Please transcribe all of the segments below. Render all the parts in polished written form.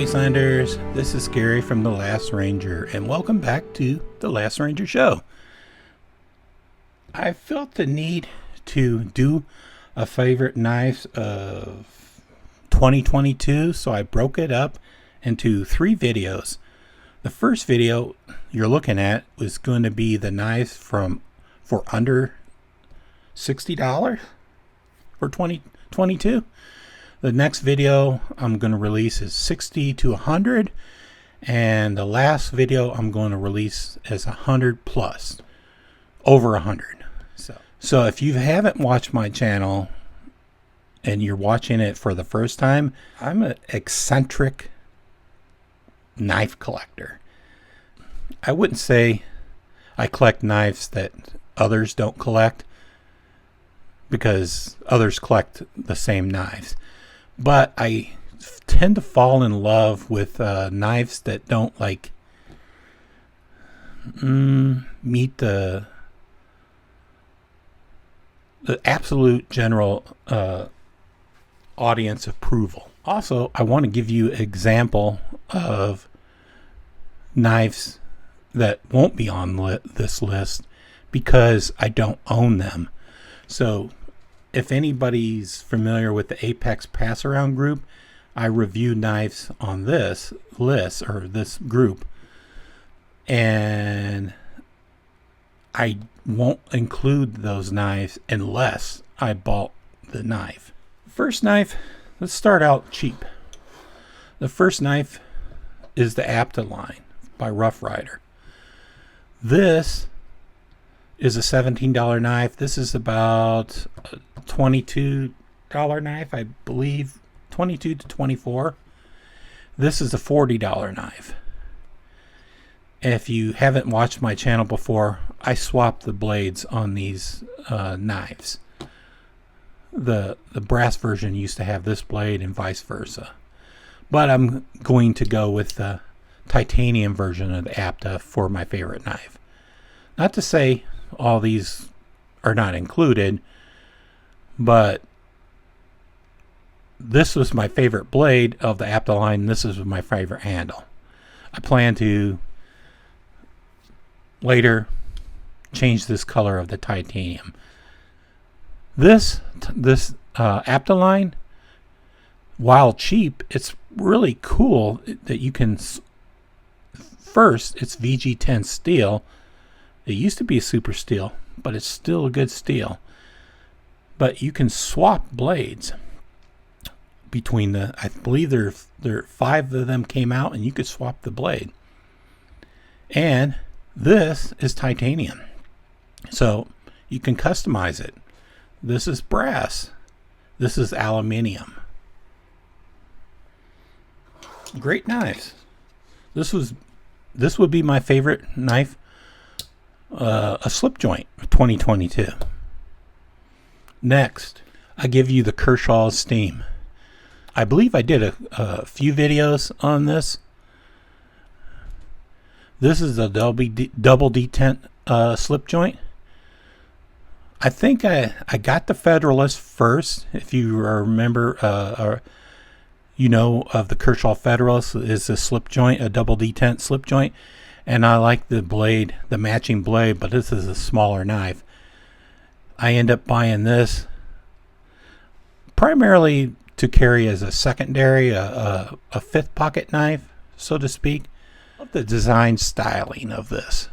Wastelanders, this is Gary from The Last Ranger, and welcome back to The Last Ranger Show. I felt the need to do a favorite knives of 2022, so I broke it up into 3 videos. The first video you're looking at was going to be the knives for under $60 for 2022. The next video I'm going to release is 60 to 100, and the last video I'm going to release is 100 plus, over 100. So if you haven't watched my channel and you're watching it for the first time, I'm an eccentric knife collector. I wouldn't say I collect knives that others don't collect, because others collect the same knives. But I tend to fall in love with knives that don't meet the absolute general audience approval. Also, I want to give you an example of knives that won't be on this list because I don't own them. So if anybody's familiar with the Apex Pass Around group, I review knives on this list or this group, and I won't include those knives unless I bought the knife. First knife, let's start out cheap. The first knife is the APTA line by Ryder. This is a $17 knife. This is about a $22 knife, I believe, 22 to 24. This is a $40 knife. If you haven't watched my channel before, I swapped the blades on these knives. The brass version used to have this blade and vice versa. But I'm going to go with the titanium version of the APTA for my favorite knife. Not to say all these are not included, but this was my favorite blade of the APTA line, and this is my favorite handle. I plan to later change this color of the titanium. This APTA line, while cheap, it's really cool that you can, first, it's VG10 steel. It used to be a super steel, but it's still a good steel. But you can swap blades between the, I believe there 5 of them came out, and you could swap the blade. And this is titanium, so you can customize it. This is brass. This is aluminum. Great knives. This would be my favorite knife. A slip joint 2022. Next, I give you the Kershaw Steam. I believe I did a few videos on this. This is a double detent slip joint. I think I got the Federalist first. If you remember, or you know of the Kershaw Federalist, is a slip joint, a double detent slip joint. And I like the blade, the matching blade, but this is a smaller knife. I end up buying this primarily to carry as a secondary, a fifth pocket knife, so to speak. I love the design styling of this.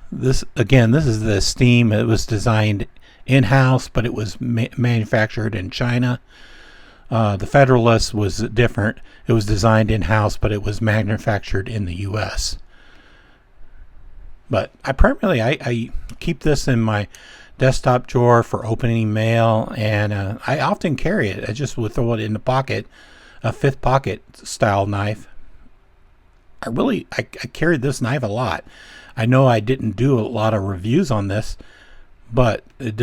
This is the Steam. It was designed in-house, but it was manufactured in China. The Federalist was different. It was designed in-house, but it was manufactured in the U.S. But I keep this in my desktop drawer for opening mail, and I often carry it. I just would throw it in the pocket, a fifth pocket style knife. I carried this knife a lot. I know I didn't do a lot of reviews on this, but it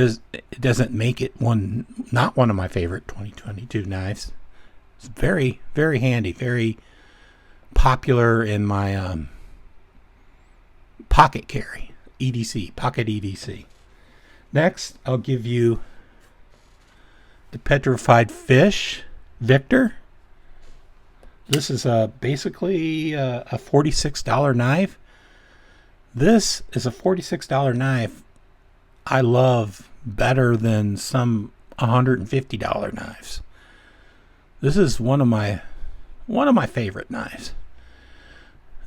doesn't make it not one of my favorite 2022 knives. It's very, very handy, very popular in my pocket carry, EDC, pocket EDC. Next, I'll give you the Petrified Fish Victor. This is basically a $46 knife. This is a $46 knife I love better than some $150 knives. This is one of my favorite knives.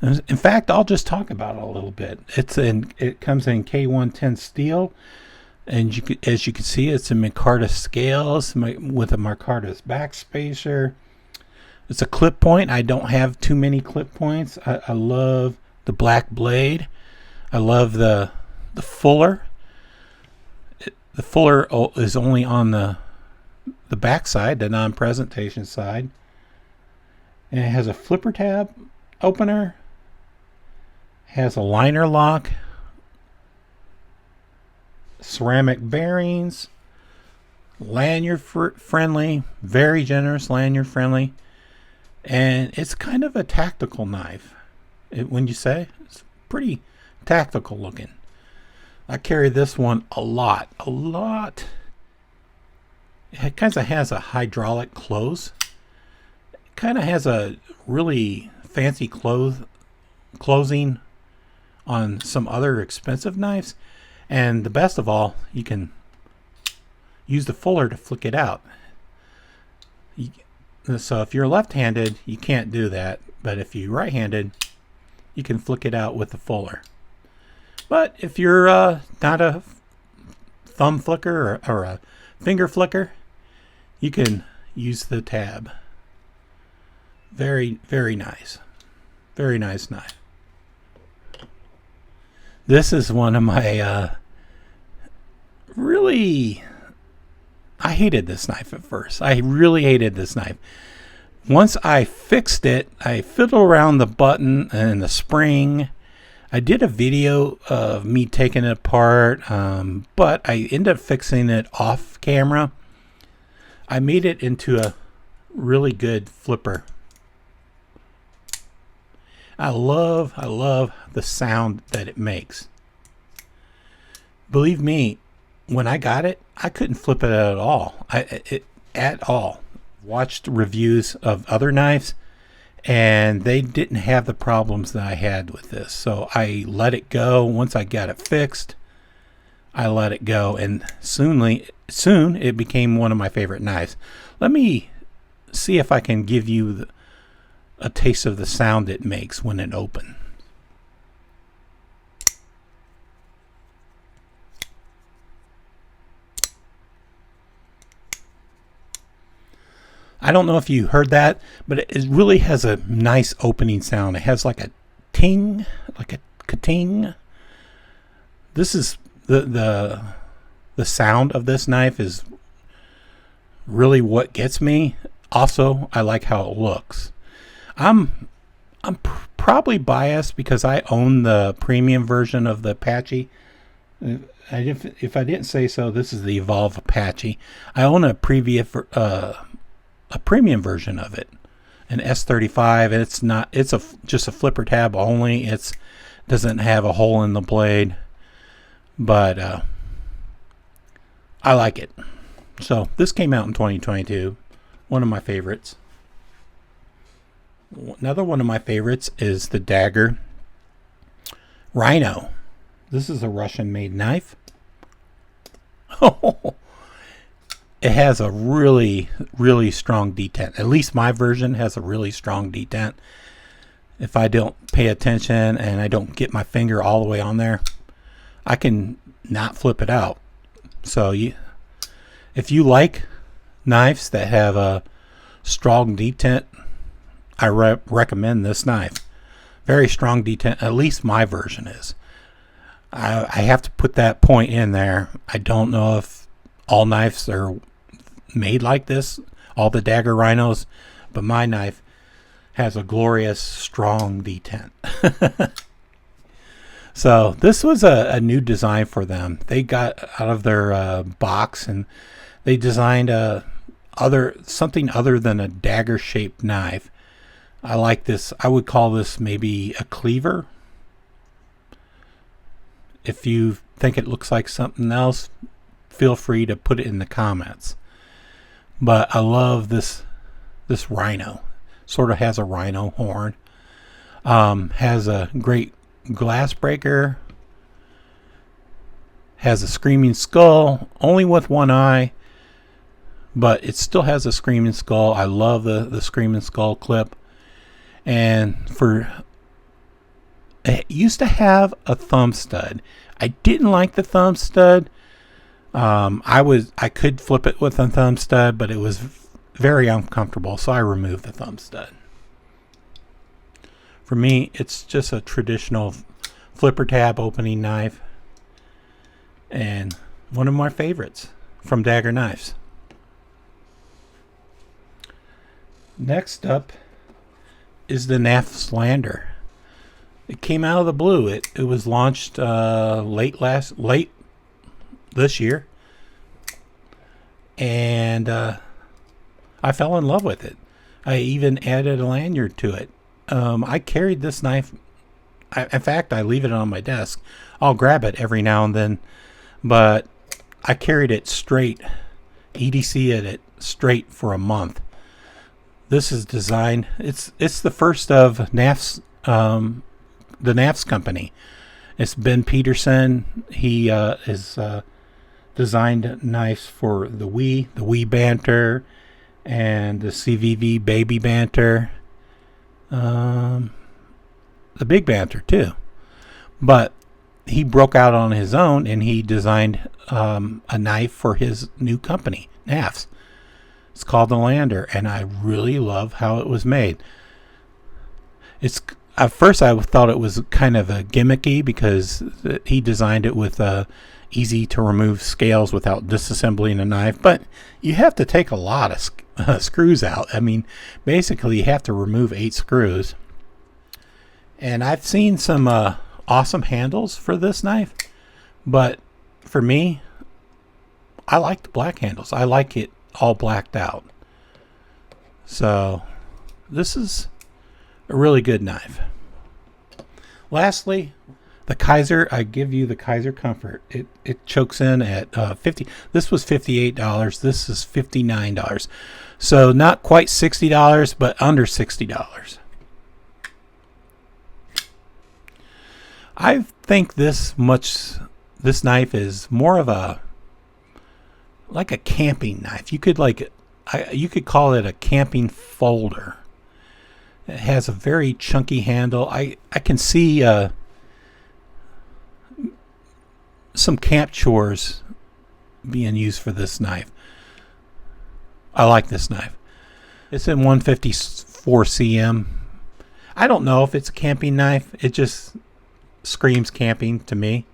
In fact, I'll just talk about it a little bit. It comes in K110 steel, and as you can see, it's in micarta scales with a micarta backspacer. It's a clip point. I don't have too many clip points. I love the black blade. I love the fuller. The fuller is only on the back side, the non-presentation side. And it has a flipper tab opener. Has a liner lock. Ceramic bearings. Lanyard friendly. Very generous lanyard friendly. And it's kind of a tactical knife. When you say, it's pretty tactical looking. I carry this one a lot. It kind of has a hydraulic close. It kind of has a really fancy closing on some other expensive knives. And the best of all, you can use the fuller to flick it out. So if you're left-handed, you can't do that. But if you're right-handed, you can flick it out with the fuller. But if you're not a thumb flicker or a finger flicker, you can use the tab. Very, very nice. Very nice knife. This is one of my I hated this knife at first. I really hated this knife. Once I fixed it, I fiddled around the button and the spring. I did a video of me taking it apart, but I ended up fixing it off camera. I made it into a really good flipper. I love the sound that it makes. Believe me, when I got it, I couldn't flip it at all. At all. Watched reviews of other knives, and they didn't have the problems that I had with this. So I let it go. Once I got it fixed, I let it go, and soon it became one of my favorite knives. Let me see if I can give you a taste of the sound it makes when it opens. I don't know if you heard that, but it really has a nice opening sound. It has like a ting, like a ka-ting. This is the sound of this knife is really what gets me. Also, I like how it looks. I'm probably biased because I own the premium version of the Apache. If I didn't say so, this is the Evolve Apache. I own a premium version of it, an S35. It's just a flipper tab only. It doesn't have a hole in the blade, but I like it. So this came out in 2022. One of my favorites. Another one of my favorites is the Daggerr Rhino. This is a Russian-made knife. It has a really, really strong detent. At least my version has a really strong detent. If I don't pay attention and I don't get my finger all the way on there, I can not flip it out. So if you like knives that have a strong detent, I recommend this knife. Very strong detent. At least my version is. I have to put that point in there. I don't know if all knives are made like this, all the Daggerr Rhinos, but my knife has a glorious strong detent. So this was a new design for them. They got out of their box and they designed something other than a dagger shaped knife. I like this. I would call this maybe a cleaver. If you think it looks like something else, feel free to put it in the comments. But I love this Rhino. Sort of has a rhino horn. Has a great glass breaker. Has a screaming skull, only with one eye, but it still has a screaming skull. I love the screaming skull clip. And it used to have a thumb stud. I didn't like the thumb stud. I could flip it with a thumb stud, but it was very uncomfortable, so I removed the thumb stud. For me, it's just a traditional flipper tab opening knife, and one of my favorites from Daggerr Knives. Next up is the NAFS Lander. It came out of the blue. It was launched late this year, and I fell in love with it. I even added a lanyard to it. I carried this knife. In fact, I leave it on my desk. I'll grab it every now and then, but I carried it straight, EDC'd it straight for a month. This is designed. It's the first of NAFS, the NAFS company. It's Ben Peterson. He has designed knives for the Wii Banter, and the CVV Baby Banter, the Big Banter too. But he broke out on his own, and he designed a knife for his new company, NAFS. It's called the Lander, and I really love how it was made. At first I thought it was kind of a gimmicky because he designed it with easy to remove scales without disassembling a knife, but you have to take a lot of screws out. I mean, basically you have to remove 8 screws. And I've seen some awesome handles for this knife, but for me, I like the black handles. I like it all blacked out. So this is a really good knife. Lastly, the Kaiser. I give you the Kaiser Comfort. It chokes in at 50. This was $58. This is $59. So not quite $60, but under $60. I think this knife is more of a camping knife. You could call it a camping folder. It has a very chunky handle. I can see some camp chores being used for this knife. I like this knife. It's in 154 cm. I don't know if it's a camping knife. It just screams camping to me.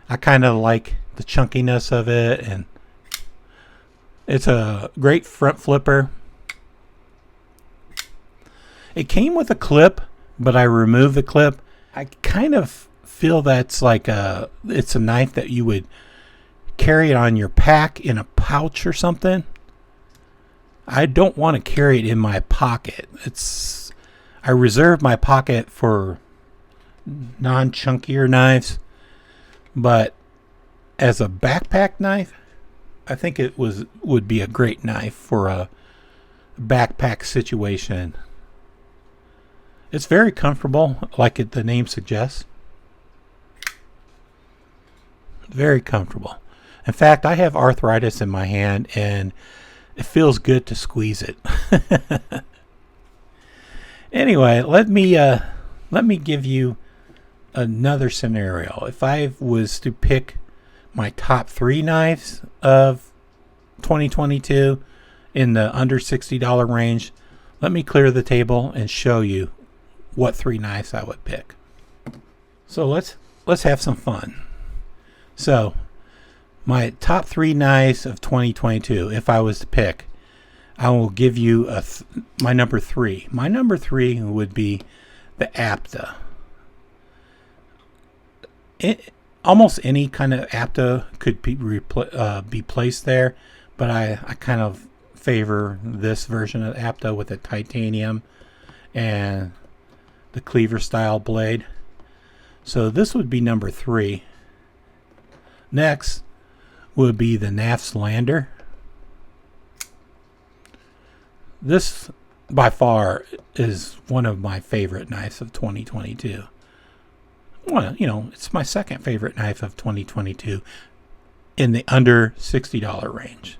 I kind of like the chunkiness of it, and it's a great front flipper. It came with a clip, but I removed the clip. I kind of feel that's it's a knife that you would carry it on your pack in a pouch or something. I don't want to carry it in my pocket. I reserve my pocket for non-chunkier knives, but as a backpack knife, I think it would be a great knife for a backpack situation. It's very comfortable, like the name suggests. Very comfortable. In fact, I have arthritis in my hand, and it feels good to squeeze it. Anyway, let me give you another scenario. If I was to pick my top 3 knives of 2022 in the under $60 range, let me clear the table and show you what 3 knives I would pick. So let's have some fun. So my top 3 knives of 2022, if I was to pick, I will give you my number 3. My number 3 would be the APTA. Almost any kind of APTA could be placed there, but I kind of favor this version of APTA with the titanium and the Cleaver style blade. So this would be number 3. Next would be the NAFS Lander. This by far is one of my favorite knives of 2022. Well, you know, it's my second favorite knife of 2022 in the under $60 range.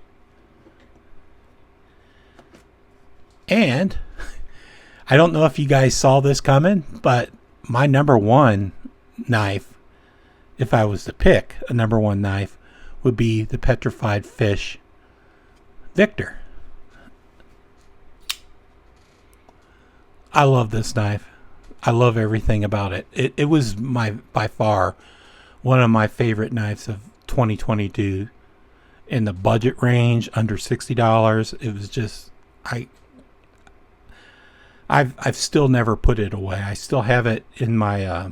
And I don't know if you guys saw this coming, but my number one knife, if I was to pick a number one knife, would be the Petrified Fish Victor. I love this knife. I love everything about it. It was by far one of my favorite knives of 2022 in the budget range, under $60. It was just, I've still never put it away. I still have it in my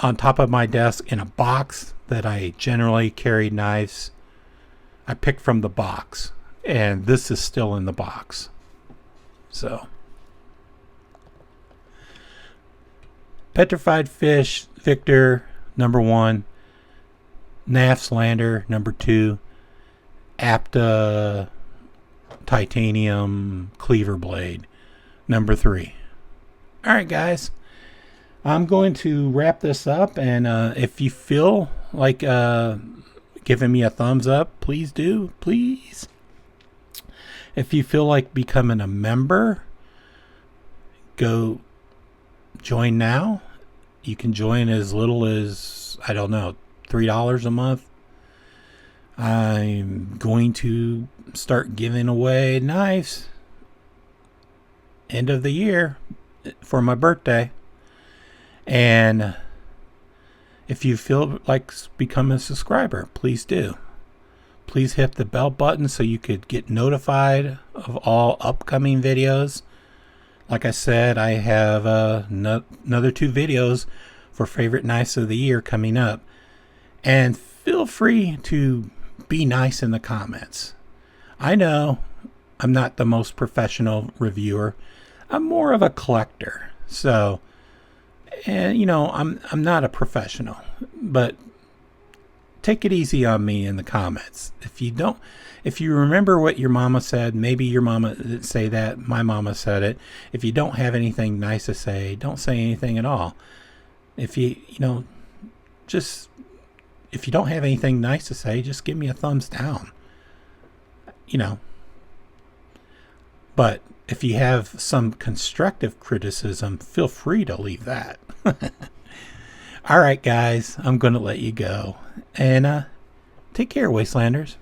on top of my desk in a box that I generally carry knives. I picked from the box, and this is still in the box. So Petrified Fish Victor, number one. NAFS Lander, number two. APTA Titanium Cleaver Blade, number three. All right, guys. I'm going to wrap this up, and if you feel like giving me a thumbs up, please do. Please. If you feel like becoming a member, go join now. You can join as little as, I don't know, $3 a month. I'm going to start giving away knives end of the year for my birthday. And if you feel like becoming a subscriber, please do. Please hit the bell button so you could get notified of all upcoming videos. Like I said, I have another 2 videos for favorite knives of the year coming up. And feel free to be nice in the comments. I know I'm not the most professional reviewer. I'm more of a collector. So, and you know, I'm not a professional, but take it easy on me in the comments. If you remember what your mama said, maybe your mama didn't say that, my mama said it. If you don't have anything nice to say, don't say anything at all. If you don't have anything nice to say, just give me a thumbs down. But if you have some constructive criticism, feel free to leave that. All right, guys, I'm going to let you go. And take care, Wastelanders.